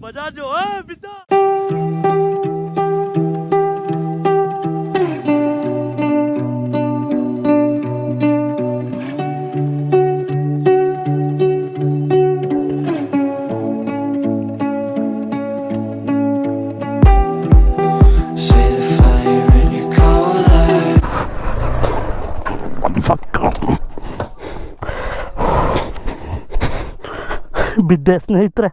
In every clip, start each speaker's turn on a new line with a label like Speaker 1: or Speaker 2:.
Speaker 1: ಬಜಾಜು ಬಿದ್ದ. ಬಿದ್ದೆ ಸ್ನೇಹಿತರೆ.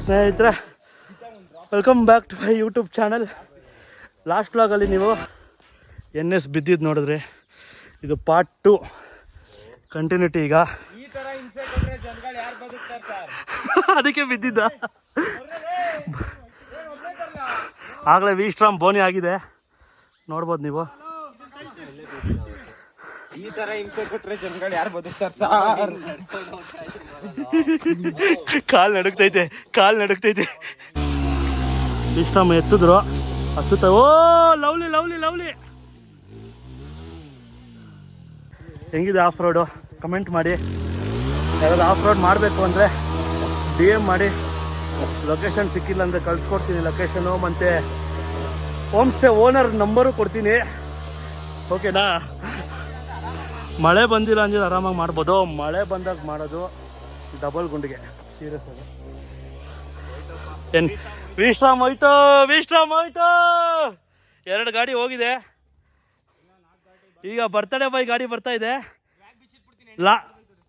Speaker 1: ಸ್ನೇಹಿತರೆ, welcome back to my YouTube channel. Last ವ್ಲಾಗಲ್ಲಿ ನೀವು NS ಬಿದ್ದಿದ್ದು ನೋಡಿದ್ರಿ. ಇದು ಪಾರ್ಟ್ 2 ಕಂಟಿನ್ಯೂಟಿ. ಈಗ ಅದಕ್ಕೆ ಬಿದ್ದಿದ್ದ. ಆಗಲೇ ವಿಶ್ರಾಮ್ ಬೋನಿ ಆಗಿದೆ, ನೋಡ್ಬೋದು ನೀವು.
Speaker 2: ಈ ತರ ಹಿಂಸೆ ಕೊಟ್ರೆ ಜನಗಳು ಯಾರು ಬದುಕ್ತಾರೆ ಸರ್?
Speaker 1: ಕಾಲ್ ನಡುಕ್ತೈತೆ. ವಿಶ್ರಾಮ್ ಎತ್ತಿದ್ರು, ಹತ್ತುತ್ತ. Oh lovely lovely lovely. ಹೆಂಗಿದೆ ಆಫ್ ರೋಡು? ಕಮೆಂಟ್ ಮಾಡಿ. ಯಾರಾದ್ರು ಆಫ್ ರೋಡ್ ಮಾಡಬೇಕು ಅಂದರೆ DM ಮಾಡಿ. ಲೊಕೇಶನ್ ಸಿಕ್ಕಿಲ್ಲ ಅಂದರೆ ಕಳಿಸ್ಕೊಡ್ತೀನಿ ಲೊಕೇಶನು, ಮತ್ತು ಹೋಮ್ ಸ್ಟೇ ಓನರ್ ನಂಬರು ಕೊಡ್ತೀನಿ. ಓಕೆನಾ? ಮಳೆ ಬಂದಿಲ್ಲ ಅಂದರೆ ಆರಾಮಾಗಿ ಮಾಡ್ಬೋದು. ಮಳೆ ಬಂದಾಗ ಮಾಡೋದು ಡಬಲ್ ಗುಂಡಿಗೆ. ಸೀರಿಯಸ್ ಆಗಿ ಏನು ವಿಶ್ರಾಮ್ ಹೋಯ್ತು. 2 ಗಾಡಿ ಹೋಗಿದೆ. ಈಗ ಬರ್ತಡೇ ಬಾಯ್ ಗಾಡಿ ಬರ್ತಾ ಇದೆ.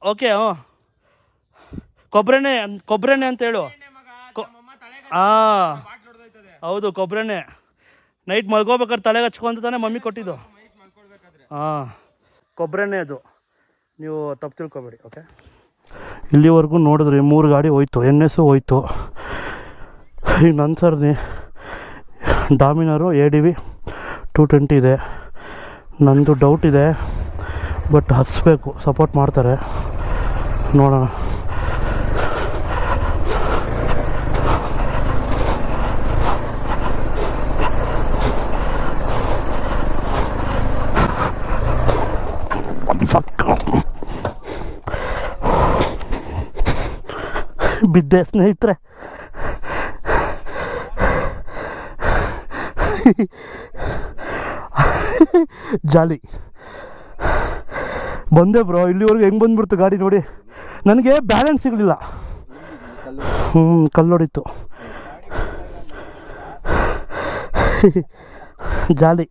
Speaker 1: ಓಕೆ. ಕೊಬ್ಬರೆಣ್ಣೆ ಅಂತ ಹೇಳು. ಹೌದು, ಕೊಬ್ಬರೆಣ್ಣೆ. ನೈಟ್ ಮಲ್ಕೋಬೇಕಾದ್ರೆ ತಲೆಗೆ ಹಚ್ಕೊಂತ ತಾನೆ ಮಮ್ಮಿ ಕೊಟ್ಟಿದ್ದು. ಕೊಬ್ಬರೆಣ್ಣೆ ಅದು, ನೀವು ತಪ್ಪು ತಿಳ್ಕೊಬೇಡಿ. ಓಕೆ, ಇಲ್ಲಿವರೆಗೂ ನೋಡಿದ್ರಿ 3 ಗಾಡಿ ಹೋಯ್ತು. NS ಹೋಯ್ತು. ಈಗ ನನ್ನ ಸರ್ನಿ ಡಾಮಿನರು ADV 220 ಇದೆ. ನಂದು ಡೌಟ್ ಇದೆ, ಬಟ್ ಹಚ್ಬೇಕು. ಸಪೋರ್ಟ್ ಮಾಡ್ತಾರೆ, ನೋಡೋಣ. ಬಿದ್ದೆ ಸ್ನೇಹಿತರೆ. ಜಾಲಿ ಬಂದೆ ಬ್ರೋ. ಇಲ್ಲಿವರೆಗೂ ಹೆಂಗೆ ಬಂದ್ಬಿಡ್ತು ಗಾಡಿ ನೋಡಿ. ನನಗೆ ಬ್ಯಾಲೆನ್ಸ್ ಸಿಗಲಿಲ್ಲ. ಕಲ್ಲು ಹೊಡಿತು. ಜಾಲಿ.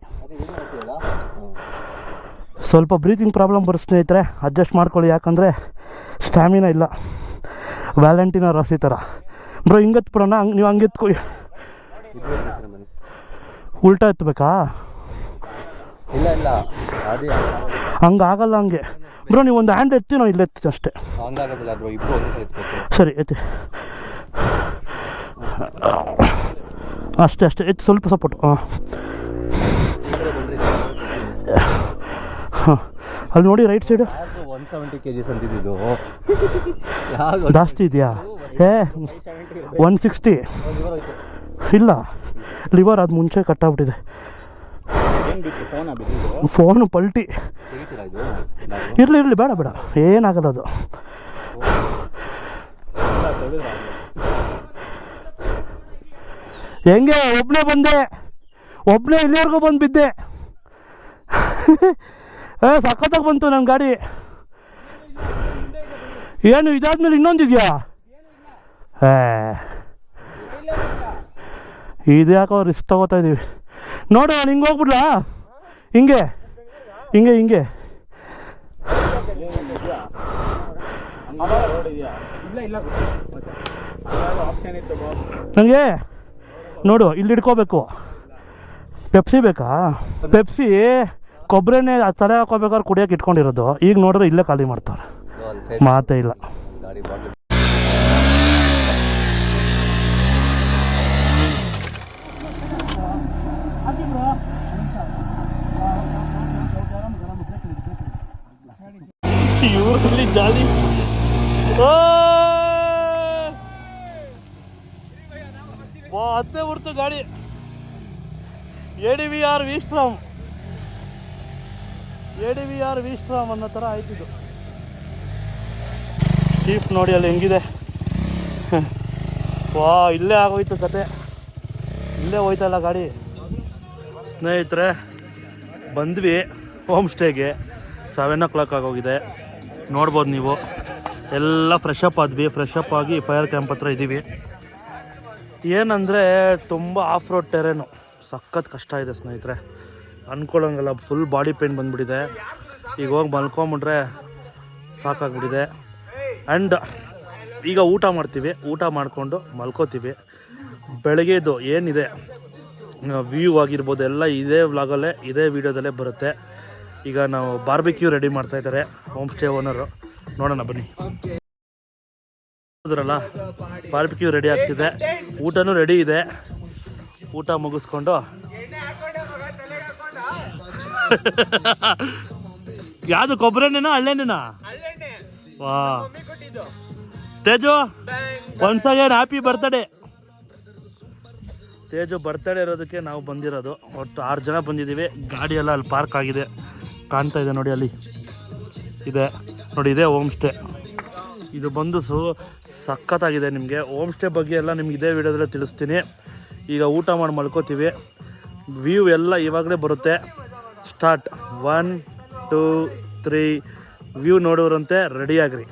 Speaker 1: ಸ್ವಲ್ಪ ಬ್ರೀತಿಂಗ್ ಪ್ರಾಬ್ಲಮ್ ಬರುತ್ತೆ ಸ್ನೇಹಿತರೆ, ಅಡ್ಜಸ್ಟ್ ಮಾಡ್ಕೊಳ್ಳಿ. ಯಾಕಂದರೆ ಸ್ಟ್ಯಾಮಿನಾ ಇಲ್ಲ. ವ್ಯಾಲೆಂಟಿನೋ ರಸಿ ಥರ ಬ್ರೋ. ಹಿಂಗೆ ಬಿಡೋಣ, ನೀವು ಹಂಗೆ ಎತ್ಕೊ. ಉಲ್ಟಾ ಎತ್ತಬೇಕಾ?
Speaker 2: ಇಲ್ಲ
Speaker 1: ಹಂಗಾಗಲ್ಲ. ಹಂಗೆ ಬ್ರೋ, ನೀವು ಒಂದು ಹ್ಯಾಂಡ್ ಎತ್ತಿ, ನಾವು ಇಲ್ಲಿ ಎತ್ತಿ ಅಷ್ಟೇ. ಸರಿ, ಎತ್ತಿ. ಅಷ್ಟೇ ಎತ್ತಿ, ಸ್ವಲ್ಪ ಸಪೋರ್ಟ್. ಅಲ್ಲಿ ನೋಡಿ, ರೈಟ್ ಸೈಡು
Speaker 2: 170 kg ಅಂತಿದ್ದು
Speaker 1: ಜಾಸ್ತಿ ಇದೆಯಾ? 160 ಇಲ್ಲ. ಲಿವರ್ ಅದು ಮುಂಚೆ ಕಟ್ಟಾಗ್ಬಿಟ್ಟಿದೆ. ಫೋನು ಪಲ್ಟಿ. ಇರಲಿ ಬೇಡ ಏನಾಗಲ್ಲ ಅದು. ಹೆಂಗೆ ಒಬ್ಬನೇ ಇಲ್ಲಿವರೆಗೂ ಬಂದು ಬಿದ್ದೆ. ಸಖತ್ತಾಗಿ ಬಂತು ನನ್ನ ಗಾಡಿ. ಏನು ಇದಾದ್ಮೇಲೆ ಇನ್ನೊಂದಿದೆಯಾ? ಇದು ಯಾಕೋ ರಿಸ್ಕ್ ತಗೋತಾ ಇದ್ದೀವಿ. ನೋಡು, ನಾನು ಹಿಂಗೆ ಹೋಗ್ಬಿಡ್ಲಾ? ಹಿಂಗೆ ನನಗೆ ನೋಡು, ಇಲ್ಲಿ ಹಿಡ್ಕೋಬೇಕು. ಪೆಪ್ಸಿ ಬೇಕಾ? ಪೆಪ್ಸಿ ಕೊಬ್ಬರೆಣ್ಣೆ ತಲೆ ಹಾಕೋಬೇಕಾದ್ರೆ ಕುಡಿಯೋಕೆ ಇಟ್ಕೊಂಡಿರೋದು. ಈಗ ನೋಡಿದ್ರೆ ಇಲ್ಲೇ ಖಾಲಿ ಮಾಡ್ತಾರೆ, ಮಾತೇ ಇಲ್ಲ. ಇವ್ರಲ್ಲಿ ಜಾಲಿ. ಹತ್ತೇ ಬಿಡ್ತು ಗಾಡಿ. ADVR ವಿಸ್ಟ್ರಾಮ್ ಅನ್ನೋ ಥರ ಆಯ್ತಿದ್ದು. ಚೀಫ್ ನೋಡಿ ಅಲ್ಲಿ ಹೆಂಗಿದೆ. ಇಲ್ಲೇ ಆಗೋಯ್ತು ಕತೆ, ಇಲ್ಲೇ ಹೋಯ್ತಲ್ಲ ಗಾಡಿ. ಸ್ನೇಹಿತರೆ ಬಂದ್ವಿ ಹೋಮ್ ಸ್ಟೇಗೆ. 7 o'clock ಆಗೋಗಿದೆ, ನೋಡ್ಬೋದು ನೀವು. ಎಲ್ಲ ಫ್ರೆಶ್ ಅಪ್ ಆದ್ವಿ. ಫ್ರೆಶ್ ಅಪ್ ಆಗಿ ಫೈರ್ ಕ್ಯಾಂಪ್ ಹತ್ರ ಇದ್ದೀವಿ. ಏನಂದರೆ ತುಂಬ ಆಫ್ ರೋಡ್ ಟೆರೇನು, ಸಖತ್ ಕಷ್ಟ ಇದೆ ಸ್ನೇಹಿತರೆ. ಅಂದ್ಕೊಳ್ಳೋಂಗಲ್ಲ, ಫುಲ್ ಬಾಡಿ ಪೇನ್ ಬಂದುಬಿಟ್ಟಿದೆ. ಈಗ ಹೋಗಿ ಮಲ್ಕೊಂಬಿಟ್ರೆ ಸಾಕಾಗ್ಬಿಟ್ಟಿದೆ. ಆ್ಯಂಡ್ ಈಗ ಊಟ ಮಾಡ್ತೀವಿ, ಊಟ ಮಾಡಿಕೊಂಡು ಮಲ್ಕೋತೀವಿ. ಬೆಳಗ್ಗೆದು ಏನಿದೆ ವ್ಯೂ ಆಗಿರ್ಬೋದು ಎಲ್ಲ ಇದೇ ವ್ಲಾಗಲ್ಲೇ, ಇದೇ ವೀಡಿಯೋದಲ್ಲೇ ಬರುತ್ತೆ. ಈಗ ನಾವು ಬಾರ್ಬಿಕ್ಯೂ ರೆಡಿ ಮಾಡ್ತಾಯಿದ್ದಾರೆ ಹೋಮ್ ಸ್ಟೇ ಓನರು. ನೋಡೋಣ ಬನ್ನಿ. ಹೋದ್ರಲ್ಲ, ಬಾರ್ಬಿಕ್ಯೂ ರೆಡಿ ಆಗ್ತಿದೆ, ಊಟನೂ ರೆಡಿ ಇದೆ. ಊಟ ಮುಗಿಸ್ಕೊಂಡು ಯಾವುದು ಕೊಬ್ಬರೆಣ್ಣೆನಾ ಹಳ್ಳೆಣ್ಣೆನಾ? ವಾ Teju, once again happy birthday. Teju birthday ಇರೋದಕ್ಕೆ ನಾವು ಬಂದಿರೋದು. ಒಟ್ಟು 6 ಜನ ಬಂದಿದ್ದೀವಿ. ಗಾಡಿ ಎಲ್ಲ ಅಲ್ಲಿ ಪಾರ್ಕ್ ಆಗಿದೆ, ಕಾಣ್ತಾ ಇದೆ ನೋಡಿ, ಅಲ್ಲಿ ಇದೆ ನೋಡಿ. ಇದೆ ಹೋಮ್ ಸ್ಟೇ. ಇದು ಬಂದು ಸಖತ್ತಾಗಿದೆ. ನಿಮಗೆ ಹೋಮ್ ಸ್ಟೇ ಬಗ್ಗೆ ಎಲ್ಲ ನಿಮ್ಗೆ ಇದೇ ವಿಡಿಯೋದಲ್ಲೇ ತಿಳಿಸ್ತೀನಿ. ಈಗ ಊಟ ಮಾಡಿ ಮಲ್ಕೋತೀವಿ. ವ್ಯೂ ಎಲ್ಲ ಇವಾಗಲೇ ಬರುತ್ತೆ. ಸ್ಟಾರ್ಟ್ 1 2 3 ವ್ಯೂ ನೋಡೋರಂತೆ ರೆಡಿ ಆಗ್ರಿ.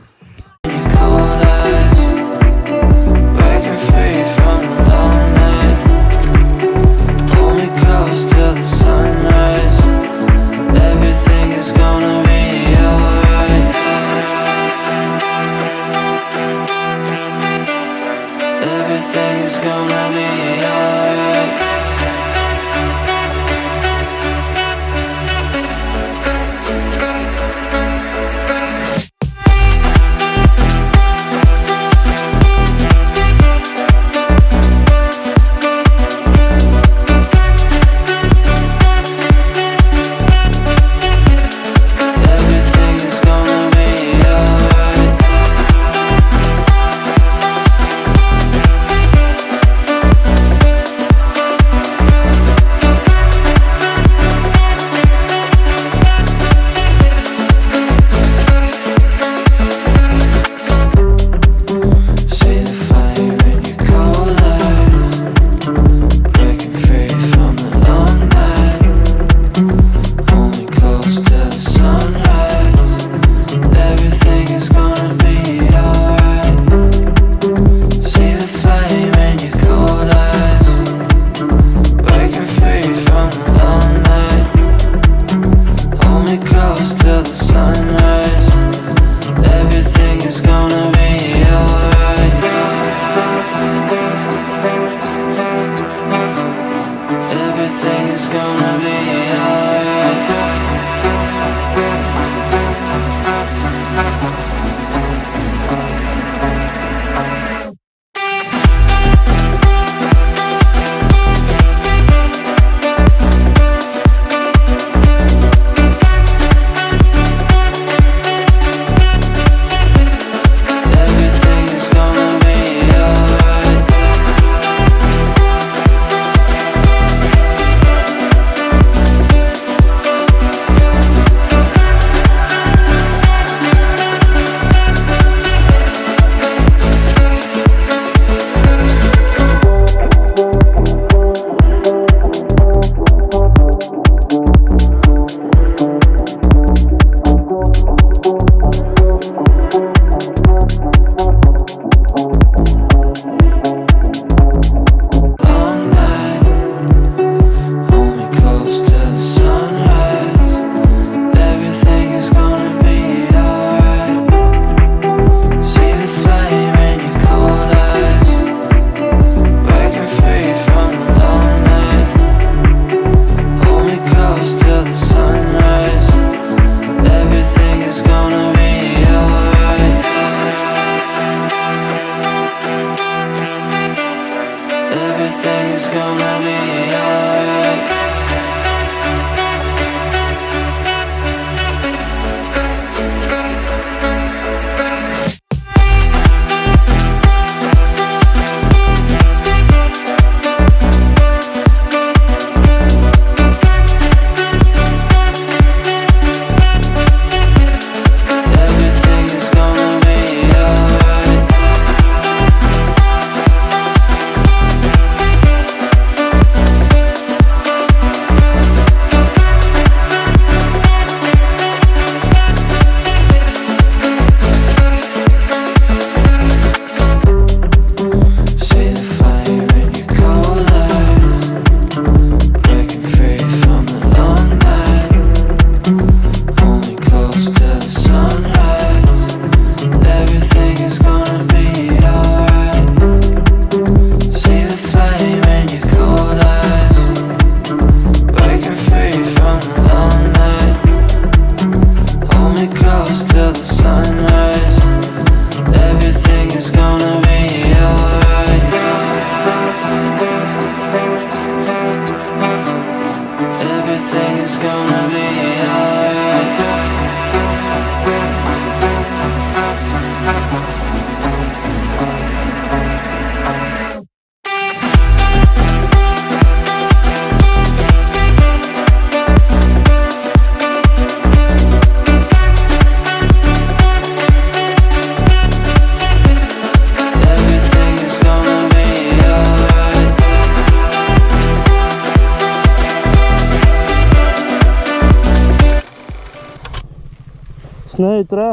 Speaker 1: ಸ್ನೇಹಿತರೆ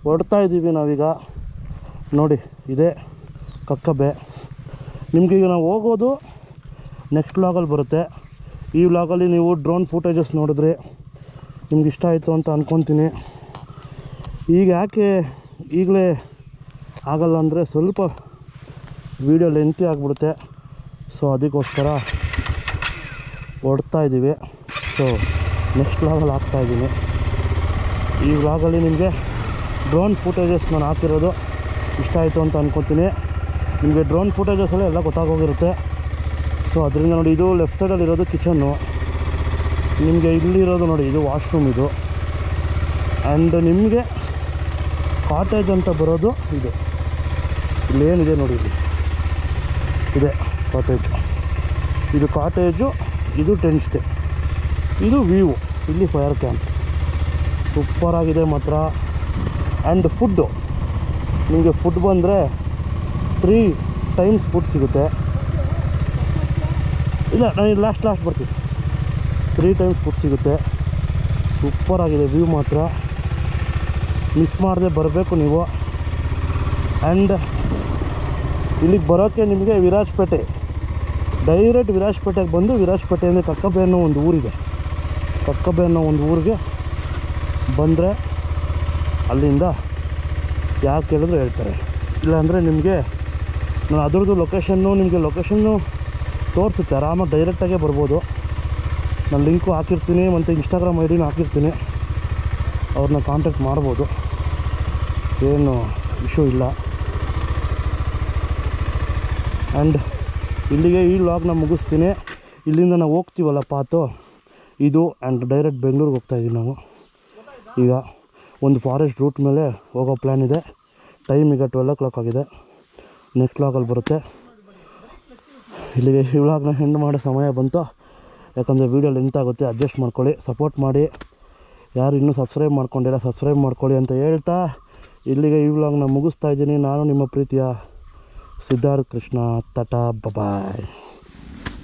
Speaker 1: ಹೊರಡ್ತಾ ಇದ್ದೀವಿ ನಾವೀಗ. ನೋಡಿ ಇದೇ ಕಕ್ಕಬ್ಬೆ. ನಿಮಗೀಗ ನಾವು ಹೋಗೋದು ನೆಕ್ಸ್ಟ್ ವ್ಲಾಗಲ್ಲಿ ಬರುತ್ತೆ. ಈ ವ್ಲಾಗಲ್ಲಿ ನೀವು ಡ್ರೋನ್ ಫುಟೇಜಸ್ ನೋಡಿದ್ರೆ ನಿಮ್ಗೆ ಇಷ್ಟ ಆಯಿತು ಅಂತ ಅಂದ್ಕೊತೀನಿ. ಈಗ ಯಾಕೆ ಈಗಲೇ ಆಗಲ್ಲ ಅಂದರೆ ಸ್ವಲ್ಪ ವೀಡಿಯೋ ಲೆಂತಿ ಆಗಿಬಿಡುತ್ತೆ. ಸೊ ಅದಕ್ಕೋಸ್ಕರ ಹೊರಡ್ತಾ ಇದ್ದೀವಿ. ಸೊ ನೆಕ್ಸ್ಟ್ ವ್ಲಾಗಲ್ಲಿ ಹಾಕ್ತಾಯಿದ್ದೀನಿ. ಈ ವ್ಲಾಗಲ್ಲಿ ನಿಮಗೆ ಡ್ರೋನ್ ಫುಟೇಜಸ್ ನಾನು ಹಾಕಿರೋದು ಇಷ್ಟ ಆಯಿತು ಅಂತ ಅಂದ್ಕೊತೀನಿ. ನಿಮಗೆ ಡ್ರೋನ್ ಫುಟೇಜಸ್ಸಲ್ಲೇ ಎಲ್ಲ ಗೊತ್ತಾಗೋಗಿರುತ್ತೆ. ಸೊ ಅದರಿಂದ ನೋಡಿ, ಇದು ಲೆಫ್ಟ್ ಸೈಡಲ್ಲಿರೋದು ಕಿಚನ್ನು. ನಿಮಗೆ ಇಲ್ಲಿರೋದು ನೋಡಿ, ಇದು ವಾಶ್ರೂಮ್ ಇದು. ಆ್ಯಂಡ್ ನಿಮಗೆ ಕಾಟೇಜ್ ಅಂತ ಬರೋದು ಇದು. ಇಲ್ಲೇನಿದೆ ನೋಡಿ, ಇಲ್ಲಿ ಇದೆ ಕಾಟೇಜು. ಇದು ಕಾಟೇಜು, ಇದು ಟೆಂಟ್ ಸ್ಟೇ, ಇದು ವ್ಯೂ. ಇಲ್ಲಿ ಫೈರ್ ಕ್ಯಾಂಪ್ ಸೂಪರಾಗಿದೆ ಮಾತ್ರ. ಆ್ಯಂಡ್ ಫುಡ್ಡು ನಿಮಗೆ ಫುಡ್ ಬಂದರೆ 3 ಟೈಮ್ಸ್ ಫುಡ್ ಸಿಗುತ್ತೆ. ಇಲ್ಲ, ನಾನು ಲಾಸ್ಟ್ ಬರ್ತೀನಿ. 3 ಟೈಮ್ಸ್ ಫುಡ್ ಸಿಗುತ್ತೆ. ಸೂಪರಾಗಿದೆ ವ್ಯೂ ಮಾತ್ರ. ಮಿಸ್ ಮಾಡದೆ ಬರಬೇಕು ನೀವು. ಆ್ಯಂಡ್ ಇಲ್ಲಿಗೆ ಬರೋಕ್ಕೆ ನಿಮಗೆ ವಿರಾಜಪೇಟೆ, ಡೈರೆಕ್ಟ್ ವಿರಾಜಪೇಟೆಗೆ ಬಂದು, ವಿರಾಜಪೇಟೆಯಿಂದ ಕಕ್ಕಬ್ಬೆ ಅನ್ನೋ ಒಂದು ಊರಿದೆ. ಕಕ್ಕಬ್ಬೆ ಅನ್ನೋ ಒಂದು ಊರಿಗೆ ಬಂದರೆ ಅಲ್ಲಿಂದ ಯಾಕೆ ಕೇಳಿದ್ರು ಹೇಳ್ತಾರೆ. ಇಲ್ಲಾಂದರೆ ನಿಮಗೆ ನಾನು ಅದ್ರದ್ದು ನಿಮಗೆ ಲೊಕೇಶನ್ನು ತೋರಿಸುತ್ತೆ. ಆರಾಮಾಗಿ ಡೈರೆಕ್ಟಾಗೇ ಬರ್ಬೋದು. ನಾನು ಲಿಂಕು ಹಾಕಿರ್ತೀನಿ ಮತ್ತು ಇನ್ಸ್ಟಾಗ್ರಾಮ್ ಐಡಿನೂ ಹಾಕಿರ್ತೀನಿ. ಅವ್ರನ್ನ ಕಾಂಟ್ಯಾಕ್ಟ್ ಮಾಡ್ಬೋದು, ಏನು ಇಶ್ಯೂ ಇಲ್ಲ. ಆ್ಯಂಡ್ ಇಲ್ಲಿಗೆ ಈ ವ್ಲಾಗ್ನ ಮುಗಿಸ್ತೀನಿ. ಇಲ್ಲಿಂದ ನಾವು ಹೋಗ್ತೀವಲ್ಲ ಪಾತು ಇದು. ಆ್ಯಂಡ್ ಡೈರೆಕ್ಟ್ ಬೆಂಗಳೂರಿಗೆ ಹೋಗ್ತಾಯಿದ್ದೀವಿ ನಾವು. ಈಗ ಒಂದು ಫಾರೆಸ್ಟ್ ರೂಟ್ ಮೇಲೆ ಹೋಗೋ ಪ್ಲ್ಯಾನ್ ಇದೆ. ಟೈಮ್ ಈಗ 12 o'clock ಆಗಿದೆ. ನೆಕ್ಸ್ಟ್ ವ್ಲಾಗಲ್ಲಿ ಬರುತ್ತೆ. ಇಲ್ಲಿಗೆ ಈ ವ್ಲಾಗ್ನ ಎಂಡ್ ಮಾಡೋ ಸಮಯ ಬಂತು. ಯಾಕಂದರೆ ವೀಡಿಯೋ ಲೆಂತ್ ಆಗುತ್ತೆ, ಅಡ್ಜಸ್ಟ್ ಮಾಡ್ಕೊಳ್ಳಿ, ಸಪೋರ್ಟ್ ಮಾಡಿ. ಯಾರು ಇನ್ನೂ ಸಬ್ಸ್ಕ್ರೈಬ್ ಮಾಡ್ಕೊಂಡಿಲ್ಲ ಸಬ್ಸ್ಕ್ರೈಬ್ ಮಾಡ್ಕೊಳ್ಳಿ ಅಂತ ಹೇಳ್ತಾ ಇಲ್ಲಿಗೆ ಈ ವ್ಲಾಗ್ನ ಮುಗಿಸ್ತಾ ಇದ್ದೀನಿ. ನಾನು ನಿಮ್ಮ ಪ್ರೀತಿಯ ಸಿದ್ಧಾರ್ಥ ಕೃಷ್ಣ. ಟಾಟಾ, ಬಾಯ್.